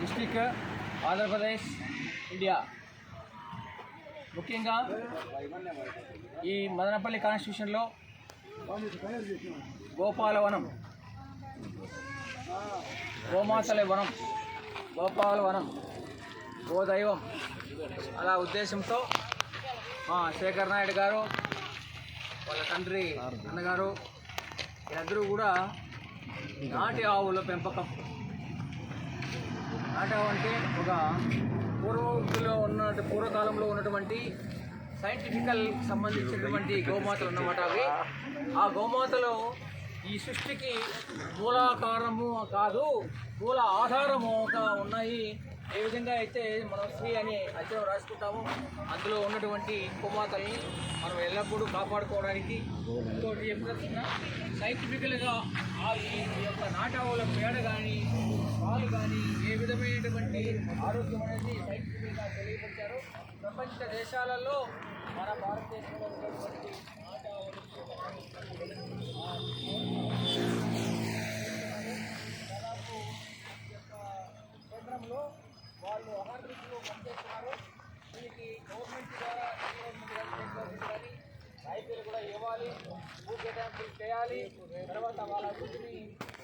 District Andhra Pradesh India. ముఖ్యంగా ఈ మదనపల్లి కాన్స్టిట్యూషన్లో గోపాలవనం, గోమాతల వనం, గోపాలవనం, గోదైవం అలా ఉద్దేశంతో మా శేఖర్ నాయుడు గారు వాళ్ళ తండ్రి అన్నగారు వీళ్ళందరూ కూడా నాటి ఆవుల పెంపకం. నాటి ఆవు అంటే ఒక పూర్వకాలంలో ఉన్నటువంటి సైంటిఫికల్ సంబంధించినటువంటి గోమాతలు అన్నమాట. అవి ఆ గోమాతలు ఈ సృష్టికి మూలాకారము కాదు, మూల ఆధారముగా ఉన్నాయి. ఏ విధంగా అయితే మనం శ్రీ అని అక్షరం రాసుకుంటామో అందులో ఉన్నటువంటి గోమాతల్ని మనం ఎల్లప్పుడూ కాపాడుకోవడానికి ఇంకోటి ఎప్పుడైనా సైంటిఫికల్గా ఈ యొక్క నాటావుల పేడ కానీ పాలు కానీ ఏ విధమైనటువంటి ఆరోగ్యం అనేది సైంటిఫికల్గా తెలియపరిచారు. ప్రపంచ దేశాలలో మన భారతదేశంలో ఉన్నటువంటి నాటావులు దాదాపు ఈ యొక్క కేంద్రంలో వాళ్ళు అహర్నిశలు పనిచేస్తున్నారు. దీనికి గవర్నమెంట్ ద్వారా కానీ రైతులు కూడా ఇవ్వాలి, భూ కేటాయింపులు చేయాలి. తర్వాత వాళ్ళ అభివృద్ధిని